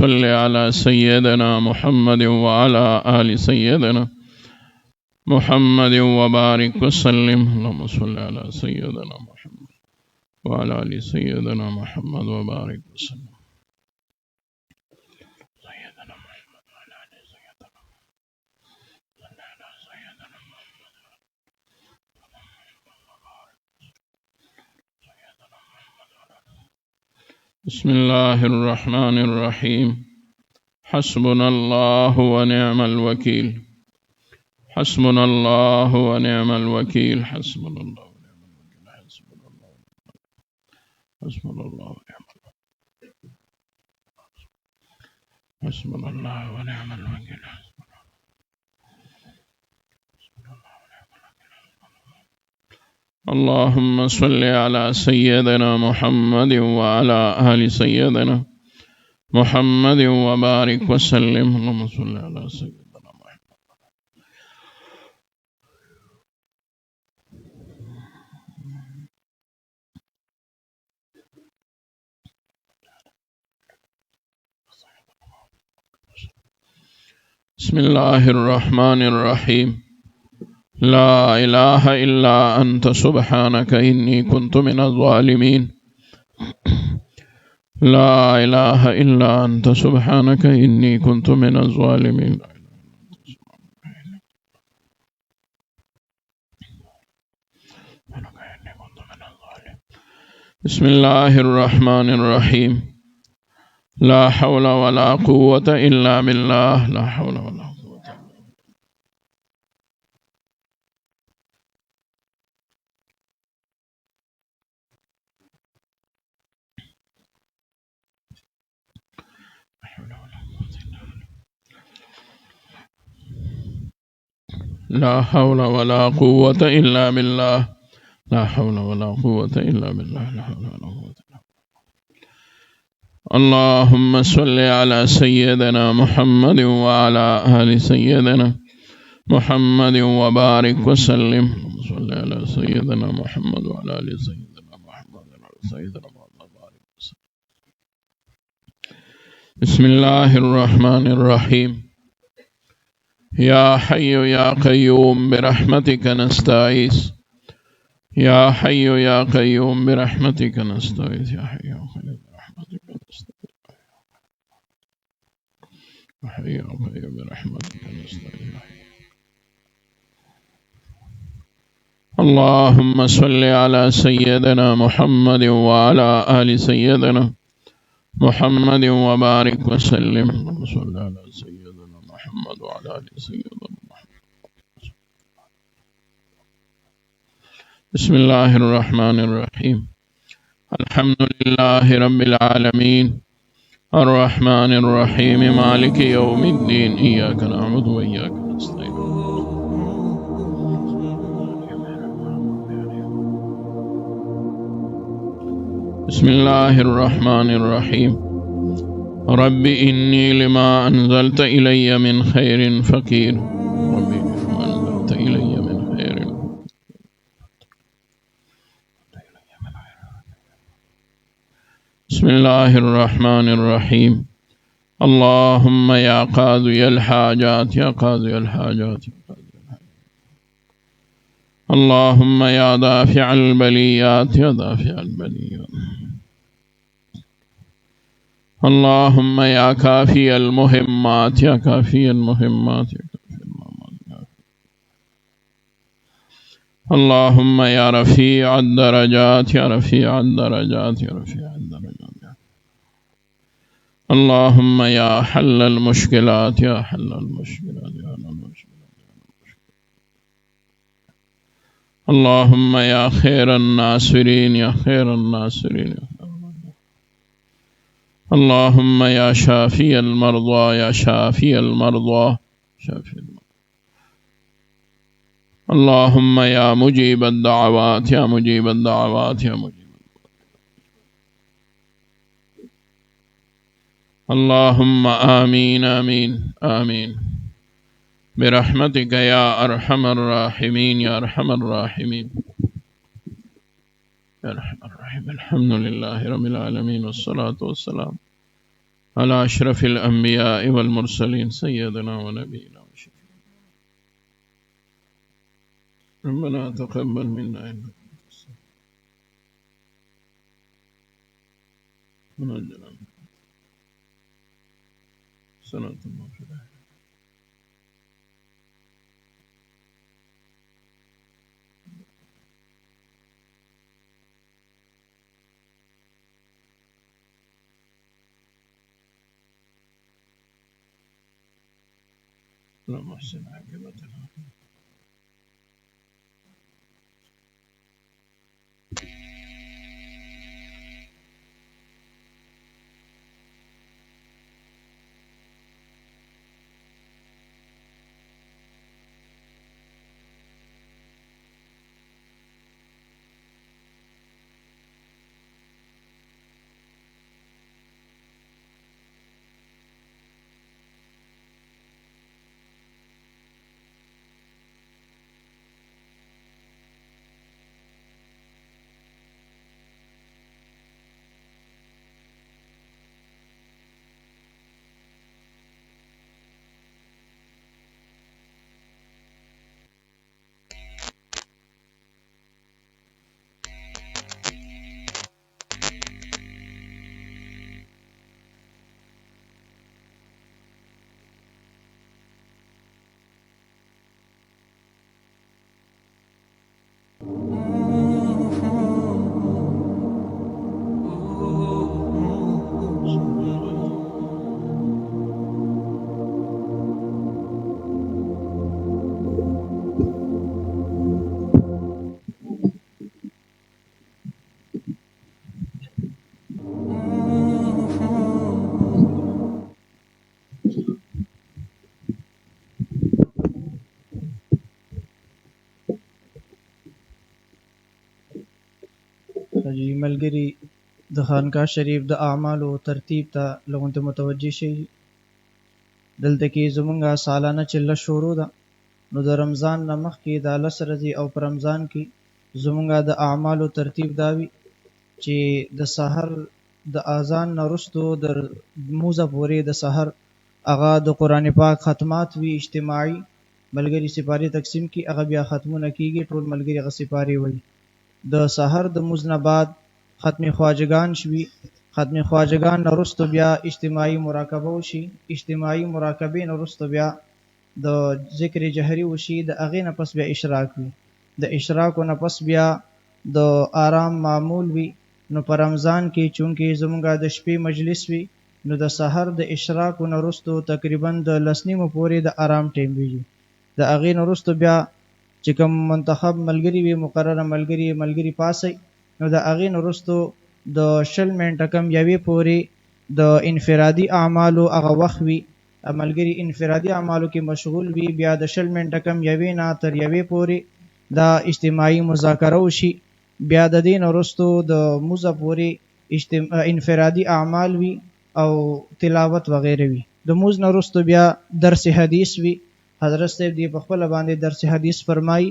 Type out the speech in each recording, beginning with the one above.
सल्लि अला सय्यदना मुहम्मद व अला आलि सय्यदना मुहम्मद व बारिक वसल्लिम। अल्लाहुम्मा सल्लि अला सय्यदना मुहम्मद व अला आलि सय्यदना मुहम्मद व बारिक वसल्लिम। बिस्मिल्लाहिर्रहमानिर्रहीम। हस्बुनल्लाहु व निअमल वकील। हस्बुनल्लाहु व निअमल वकील। हस्बुनल्लाहु व निअमल वकील। हस्बुनल्लाहु व निअमल वकील। अल्लाहुम्मा सल्लि अला सय्यदना मुहम्मद व अला आलि सय्यदना मुहम्मद व बारिक वसल्लिम। अल्लाहुम्मा सल्लि अला सय्यदना मुहम्मद। बिस्मिल्लाहिर्रहमानिर्रहीम। ला इलाहा इल्ला अंत सुब्हानक इन्नी कुन्तु मिनज़ ज़ालिमीन। ला इलाहा इल्ला अंत सुब्हानक इन्नी कुन्तु मिनज़ ज़ालिमीन। बिस्मिल्लाहिर्रहमानिर्रहीम। ला हौला वला कुव्वता इल्ला बिल्लाह। ला हौला वला ला हौला वला कुव्वता इल्ला बिल्लाह। ला हौला वला कुव्वता इल्ला बिल्लाह। ला हौला वला कुव्वता। अल्लाहुम्मा सल्लि अला सय्यदना मुहम्मद व अला आलि सय्यदना मुहम्मद व बारिक वसल्लिम। सल्लि अला सय्यदना मुहम्मद व अला आलि सय्यदना मुहम्मद व सय्यदना मुहम्मद बारिक वसल्लिम। बिस्मिल्लाहिर्रहमानिर्रहीम। या हय्यु या क़य्यूम बिरहमतिक नस्तगीस। या हय्यु या क़य्यूम बिरहमतिक नस्तगीस। या हय्यु या क़य्यूम बिरहमतिक नस्तगीस। अल्लाहुम्मा सल्लि अला सय्यदना मुहम्मद व अला आलि सय्यदना मुहम्मद व बारिक वसल्लिम। सल्लि अला सय्यदना मुहम्मद व अला आलि सय्यदना। बिस्मिल्लाहिर्रहमानिर्रहीम। अल्हम्दुलिल्लाहि रब्बिल आलमीन अर्रहमानिर्रहीम मालिकि यौमिद्दीन इय्याका नअबुदु व इय्याका नस्तईन। बिस्मिल्लाहिर्रहमानिर्रहीम। रब्बि इन्नी लिमा अंज़लत इलय्य मिन खैरिन फ़कीर। रब्बि लिमा अंज़लत इलय्य मिन खैरिन। बिस्मिल्लाहिर्रहमानिर्रहीम। अल्लाहुम्मा या क़ाज़ियल हाजात या क़ाज़ियल हाजात। अल्लाहुम्मा या दाफ़िअल बलियात या दाफ़िअल बलियात। अल्लाहुम्मा या काफ़ियल मुहिम्मात या काफ़ियल मुहिम्मात। अल्लाहुम्मा या रफ़ीअद दरजात या रफ़ीअद दरजात या रफ़ीअद दरजात। अल्लाहुम्मा या हल्लल मुश्किलात या हल्लल मुश्किलात या हल्लल मुश्किलात। अल्लाहुम्मा या खैरन नासिरीन या खैरन नासिरीन। अल्लाहुम्मा या शाफ़िअल मर्ज़ा या शाफ़िअल मर्ज़ा शाफ़िअल। अल्लाहुम्मा या मुजीबद दाअवात या मुजीबद दाअवात या मुजीबद। अल्लाहुम्मा आमीन आमीन आमीन बिरहमतिक या अरहमर राहिमीन या अरहमर राहिमीन या अरहमर राहिमीन। अल्हम्दुलिल्लाहि रब्बिल आलमीन वस्सलातु वस्सलाम على أشرف الأنبياء والمرسلين سيدنا ونبينا ربنا تقبل منا إنك ونجنا سنة المغفرة. اللهم احسن عاقبتنا. حاجی ملګری د خانقاه شریف د اعمالو ترتیب ته لږ ته متوجه شي. دلته کې زمونږه سالانه چله شروع ده، نو د رمضان نه مخکې د 10 ورځې او په رمضان کې زمونږه د اعمالو ترتیب دا وي چې د سحر د اذان نه وروستو د موزه پورې د سحر هغه د قرآن پاک ختمات وي اجتماعي، ملګري سپارې تقسیم کی، هغه بیا ختمونه کیږي، ټول ملګري هغه سپارې وي. د سحر د موز نه بعد ختم خواجگان شوي، ختم خواجگان نه وروستو بیا اجتماعي مراقبه وشي، اجتماعي مراقبې نه وروستو بیا د ذکر جهري وشي، د هغې نه پس بیا اشراق وي، د اشراقو نه پس بیا د آرام معمول وي. نو په رمضان کې چونکې زمونږه د شپې مجلس وي، نو د سحر د اشراقو نه وروستو تقریبا د 10 نیمو پورې د آرام ټیم وي. د هغې نه وروستو بیا چې کوم منتخب ملګري وي، مقرره ملګري پاسي، نو د هغې نه وروستو د 20 منټه کم یوې پورې د انفرادي اعمالو هغه وخت وي، ملګري انفرادي اعمالو کې مشغول وي، بیا د 20 منټه کم یوې نه تر یوې پورې دا اجتماعي مذاکره وشي، بیا د دې نه وروستو د موزه پورې انفرادي اعمال وي او تلاوت وغیره وي. د موز نه وروستو بیا درس حدیث وي. حضرت صاحب دی په خپل باندې درس حدیث فرمای،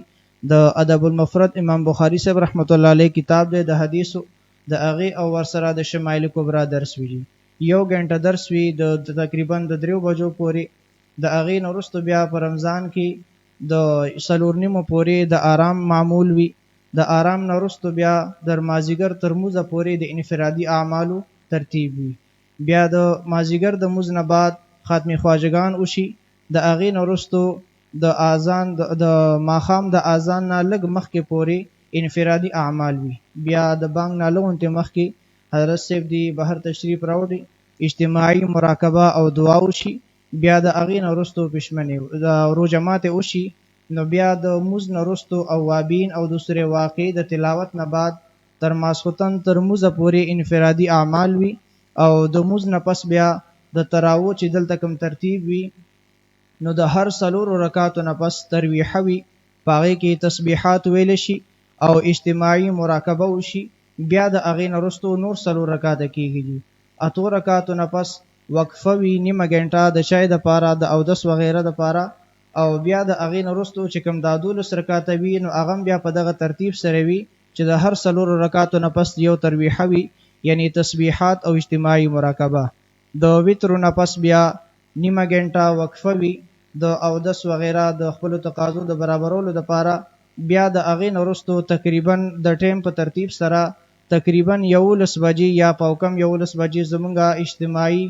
د ادب المفرد امام بخاری صاحب رحمت الله علیه کتاب دی د حدیثو، د هغه او ورسره د شمائل کبرا درس وی، 1 غنټه درس وی د تقریبا د 3 بجو پورې. د هغه نه وروستو بیا په رمضان کې د 4 نیمو پورې د آرام معمول وی، د آرام نه وروستو بیا در مازیګر تر موزه پورې د انفرادي اعمالو ترتیب وی. بیا د مازیګر د موز نه بعد ختم خواجگان وشي، د هغې نه وروستو د اذان د ماښام د اذان نه لږ مخکې پورې انفرادي اعمال وي. بیا د بانګ نه لږ مخکې حضرت صاحب دی بهر تشریف راوړي، اجتماعي مراقبه او دعا وشي، بیا د هغې نه وروستو پښمنې د روژه ماتې وشي، نو بیا د موز نه وروستو اوابین او د سورې واقع د تلاوت نه بعد تر ماسخوتن تر موزه پورې انفرادي اعمال وي، او د موز نه پس بیا د تراوو چې دلته کوم ترتیب وي، نو د هر 4 رکعاتو نه پس ترویحه وي، په هغې کې تسبیحات ویل شي او اجتماعي مراقبه وشي، بیا د هغې نه وروستو نور 4 رکعاته کېږي. 8 رکعاتو نه پس وقفه وي، نیمه ګنټه د چای دپاره د اودس وغیره دپاره، او بیا د هغې نه وروستو چې کوم دا 12 رکعاته وي، نو هغه بیا په دغه ترتیب سره وي چې د هر 4 رکعاتو نه پس یو ترویحه وي، یعنی تسبیحات او اجتماعي مراقبه. د وتر نه پس بیا نیمه ګنټه وقفه وي د اودس وغیرہ د خپل تقاضو د برابرولو لپاره. بیا د اغې نه وروستو تقریبا د ټیم په ترتیب سره تقریبا 11 بجې یا پاوکم 11 بجې زمونږه اجتماعي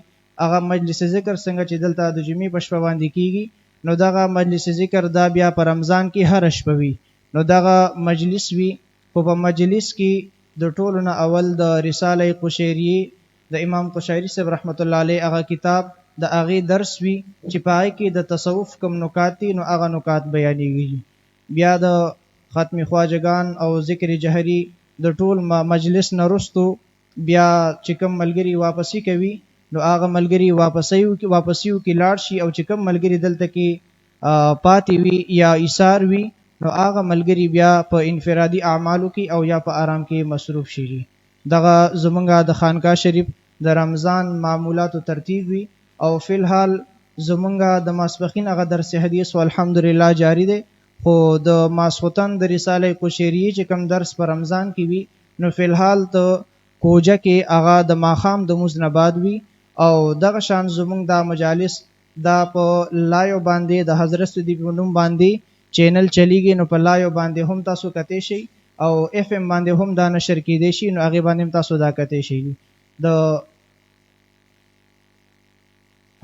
هغه مجلس ذکر څنګه چې دلته د جمعې په شپه باندې کیږي نو دغه مجلس ذکر دا بیا په رمضان کې هر شپه وي. نو دغه مجلس وي په مجلس کې د ټولو نه اول د رساله قشیری د امام قشیری صاحب رحمت الله علیه هغه کتاب د هغه درس وی چې پای کې د تصوف کوم نکات دي نو هغه نکات بیانېږي. بیا د ختم خواجگان او ذکر جهری د ټول مجلس نرستو بیا چې کوم ملګری واپسی کوي نو هغه ملګری واپسیو کې لاړ شي او چې کوم ملګری دلته کې پاتې وي یا ایثار وي نو هغه ملګری بیا په انفرادي اعمالو کې او یا په آرام کې مصروف شي. دغه زمونږه د خانقاه شریف د رمضان معمولاتو ترتیب وي او فی الحال زمونږه د ماسپخین هغه درس حدیث والحمدلله جاری دی. خو د ماسختن د رساله قشیری چې کوم درس په رمضان کې وي نو فی الحال ته کوجه کې هغه د ماخام د مزنباد وي او دغه شان زمونږ د مجالس دا په لایو باندې د حضرت دی په نوم باندې چینل چلیږي نو په لایو باندې هم تاسو کته شي او اف ام باندې هم دا نشر کیدی شي نو هغه باندې تاسو دا کته شي. د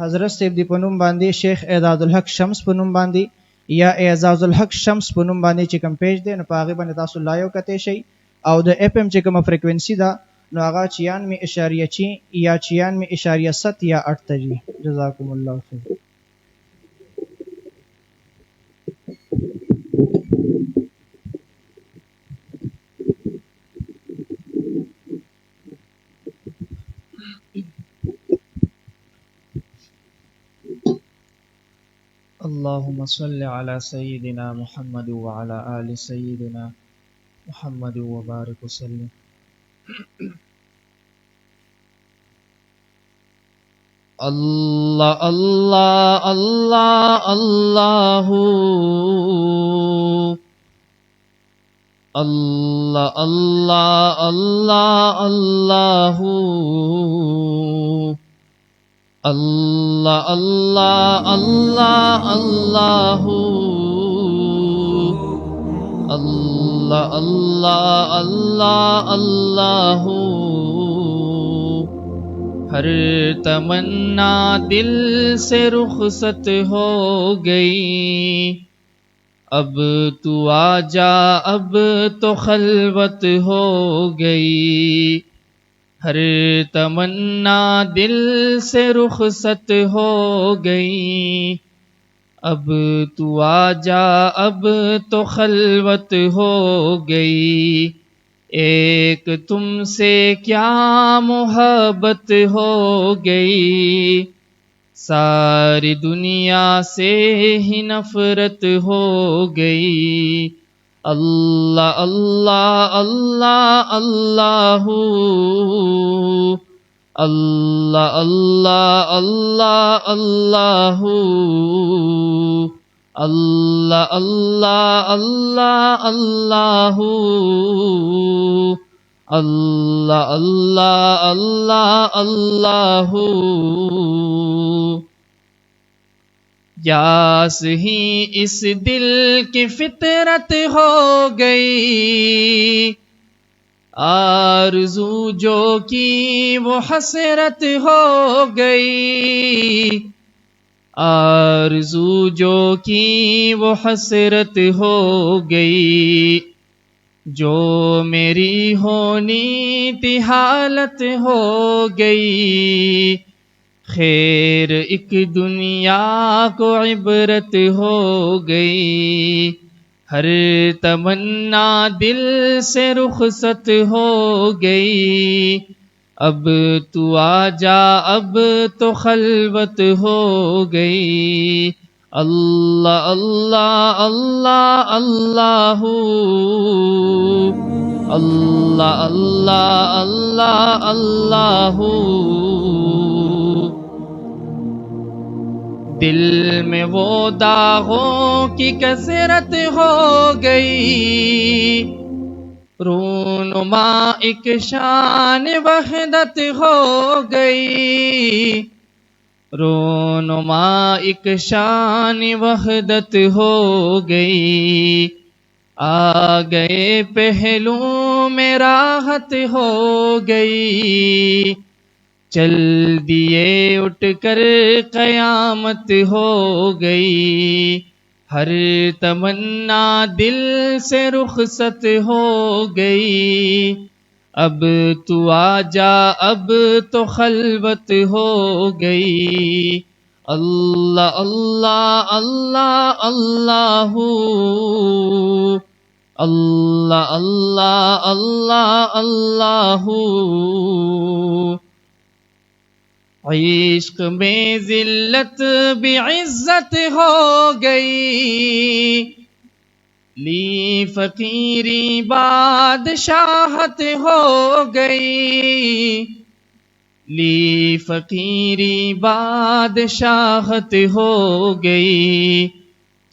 حضرت سیب دی په نوم باندې شیخ اعزاز الحق شمس په نوم باندې یا اعزاز الحق شمس په نوم باندې چې کوم پیج دی نو په هغه باندې تاسو لایو کته شي او د اف ام چې کوم فریکوئنسي دا نو هغه 96.6 یا 96.7 یا 8 دی. جزاکم الله خیر. اللهم صل على سيدنا محمد وعلى آل سيدنا محمد وبارك وسلم. الله الله الله الله الله الله الله الله الله الله الله الله الله الله الله الله हर तमन्ना दिल से रुखसत हो गई अब तू आजा अब तो खलवत हो गई हर तमन्ना दिल से रुखसत हो गई अब तू आजा अब तो खलवत हो गई एक तुमसे क्या मोहब्बत हो गई सारी दुनिया से ही नफरत हो गई अल्लाह अल्लाह अल्लाह अल्लाह अल्लाह अल्लाह अल्लाह अल्लाह अल्लाह अल्लाह अल्लाह अल्लाह अल्लाह अल्लाह अल्लाह अल्लाह यास ही इस दिल की फितरत हो गई आरज़ू जो की वो हसरत हो गई आरज़ू जो की वो हसरत हो गई जो मेरी होनी थी हालत हो गई खैर एक दुनिया को इबरत हो गई हर तमन्ना दिल से रुखसत हो गई अब तू आजा अब तो खलवत हो गई अल्लाह अल्लाह अल्लाह अल्लाह अल्लाह अल्लाह अल्लाह अल्लाह दिल में वो दागों की कसरत हो गई रूनुमा एक शान वहदत हो गई, रूनुमा एक शान वहदत हो गई। आ गए पहलू में राहत हो गई, चल दिए उठकर कयामत हो गई। हर तमन्ना दिल से रुखसत हो गई, अब तू आजा अब तो खलवत हो गई। अल्लाह अल्लाह अल्लाह अल्लाहू, अल्लाह अल्लाह अल्लाह अल्लाहू। इश्क में जिल्लत भी इज्जत हो गई, ली फकीरी बादशाहत हो गई, ली फकीरी बादशाहत हो गई।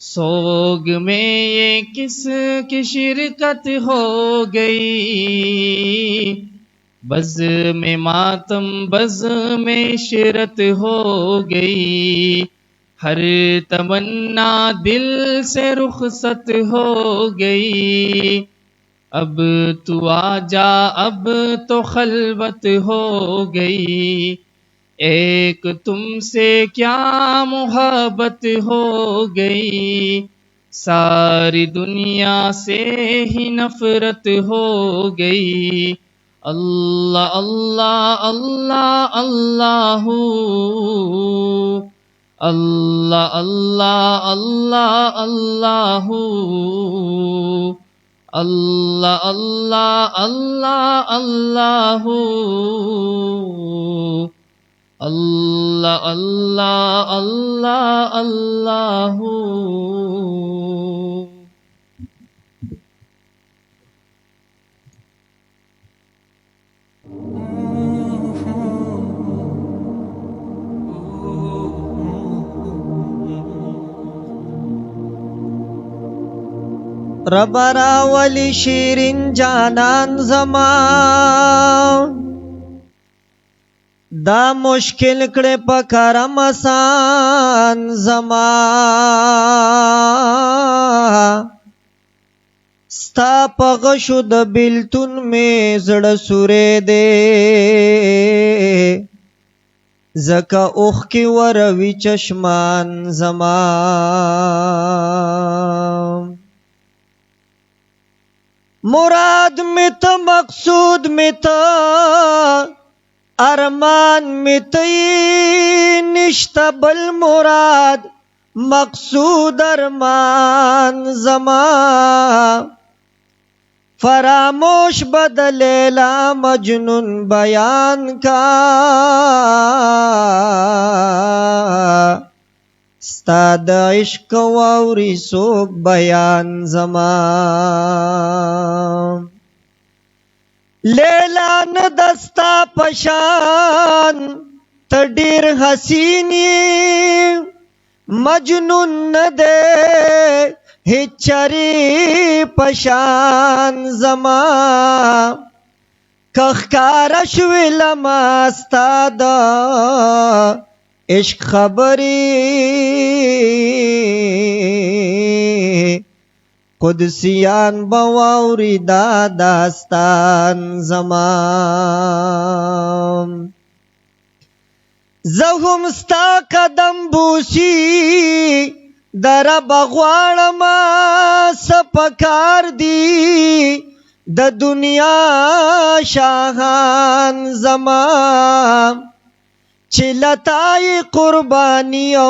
सोग में ये किस की शिरकत हो गई, बज़ में मातम बज़ में शिरत हो गई। हर तमन्ना दिल से रुखसत हो गई, अब तू आजा अब तो खलवत हो गई। एक तुमसे क्या मोहब्बत हो गई, सारी दुनिया से ही नफरत हो गई। अल्लाह अल्लाह अल्लाह अल्लाहू, अल्लाह अल्लाह अल्लाह अल्लाहू, अल्लाह अल्लाह अल्लाह अल्लाहू, अल्लाह अल्लाह अल्लाह अल्लाहू। रबरा वली शीरिन जानान जमा, दा मुश्किल कड़े पकरम आसान जमा। स्ता पगशु द बिल्तुन में जड़ सुरे दे, जका उख की वरवी चश्मान जमा। मुराद में तो मकसूद में तो अरमान में तो निश्ता बल मुराद मकसूद अरमान जमा। फरामोश बदलेला मजनून बयान का, स्ताद इश्क वाउरी सोक बयान जमा। लेला न दस्ता पशान तडीर हसीनी, मजनून न दे हिचरी पशान जमा। कखकारश विलमास्ताद इश्क खबरी, कुदसियान बवाउरी दास्तान जमा। जहुम स्ता कदम बूसी दरा बगवाड़मा सपकार दी, द दुनिया शाहान जमा। चिलताई कुर्बानियों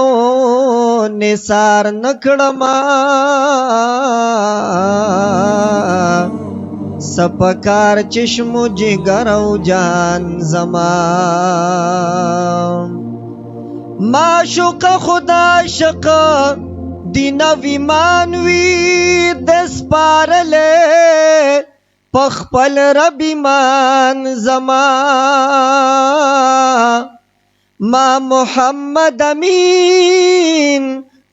निसार नकड़मा, सपकार चिश्मु जिगरौ जान जमा। माशुक खुदा शक दीना विमानवी दस पारले, पखपल रबिमान जमा। मा मोहम्मद अमीन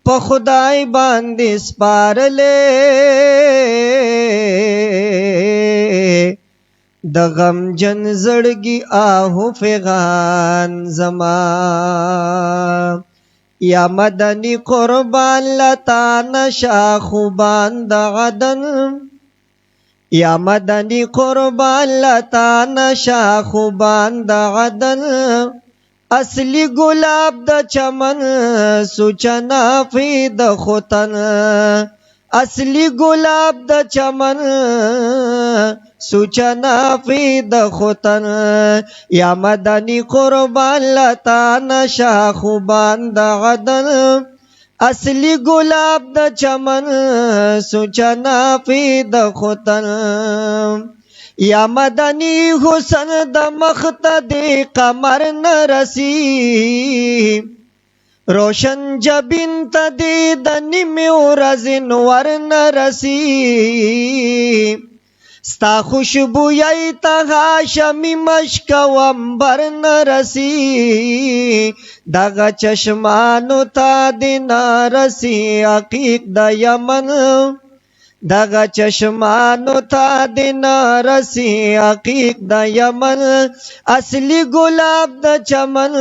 पखुदाई बांदिस पारले, د غم جن زړګي آهو فغان زما یا مدنی قربان لتا نشا خوبان د عدن یا مدنی قربان لتا نشا خوبان د عدن اصلی گلاب د چمن سوچنا فی د خوتن اصلی گلاب د چمن سوچنا فی د خوتن یا مدنی قربان لتا نشا خوبان د عدن اصلی گلاب د چمن سوچنا فی د خوتن یا مدنی حسن د مختدی قمر نرسی روشن جبین تدی د نیمی ورځ نور نرسی ستا خوشبو یی تا هاشمی مشک ومبر نرسی دغه چشمانو تا دی نرسی عقیق د یمن دغه چشمانو تا دی نرسی عقیق د یمن اصلی گلاب د چمن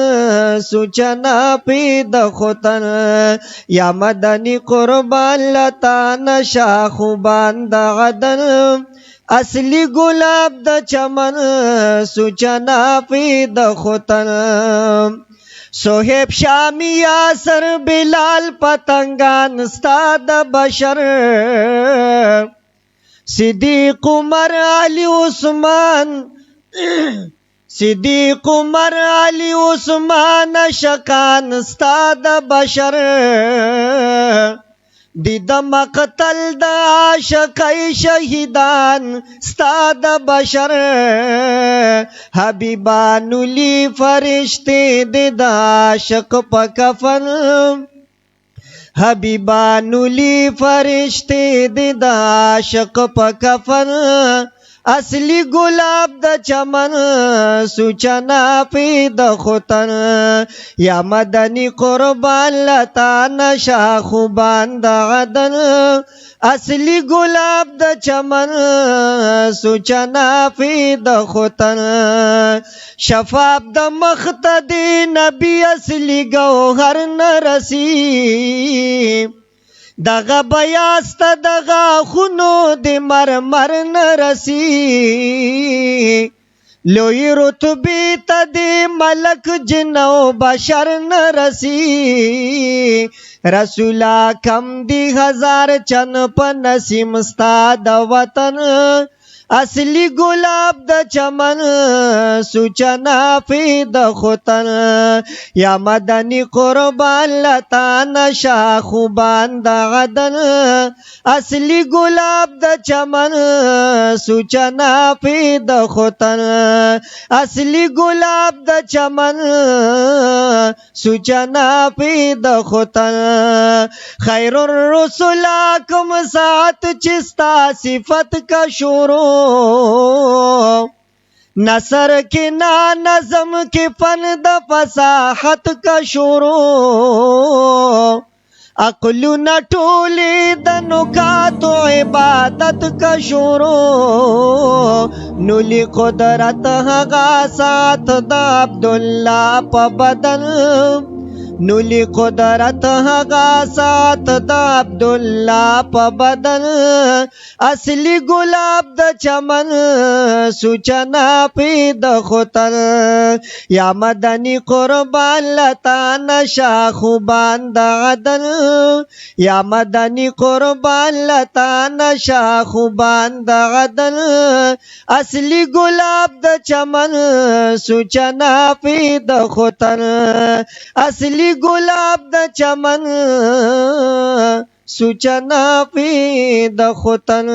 سوچنا پی د خوتن یا مدنی قربان لتا نشا خوبان د عدن اصلی گلاب د چمن سوچنا پی د خوتن صہیب شامی یاسر بلال پتنگان استاد بشر صدیق عمر علی عثمان صدیق عمر علی عثمان شکان استاد بشر دید مقتل د عاشقی شهیدان استاد بشر حبیبانو لی فرشتے دید عاشق پا کفن حبیبانو لی فرشتے دید عاشق پا کفن اصلی گلاب د چمن سوچنا پی د خوتن یا مدنی قربان لتا نشا خوبان د عدن اصلی گلاب د چمن سوچنا پی د خوتن شفاف د مختدی نبی اصلی گوهر نرسی دغه بیاست دغه خونو دی مرمر نرسی لوی رتبی تا دی ملک جنو بشر نرسی رسولا کم دی ہزار چن پا نسیم ستا د وطن اصلی گلاب د چمن سوچنا پی د خوتن یا مدنی قربان لتا نشا خوبان د عدن اصلی گلاب د چمن سوچنا پی د خوتن اصلی گلاب د چمن سوچنا پی د خوتن خیر الرسول کم ساعت چستا صفت کا شروع نثر کی نا نظم کی فن د فصاحت کا شروع عقل نہ ٹولی د نکات عبادت کا شروع نولی قدرت ہگا ساتھ د عبداللہ پا بدن نولی قدرت ہگا ساتھ دا عبداللہ پا بدن اصلی گلاب دا چمن سوچنا پی دا خوتن یا مدنی قربان لتا نشا خوبان دا عدن یا مدنی قربان لتا نشا خوبان دا عدن اصلی گلاب دا چمن سوچنا پی دا خوتن اصلی گلاب د چمن سوچنا پی د خوتن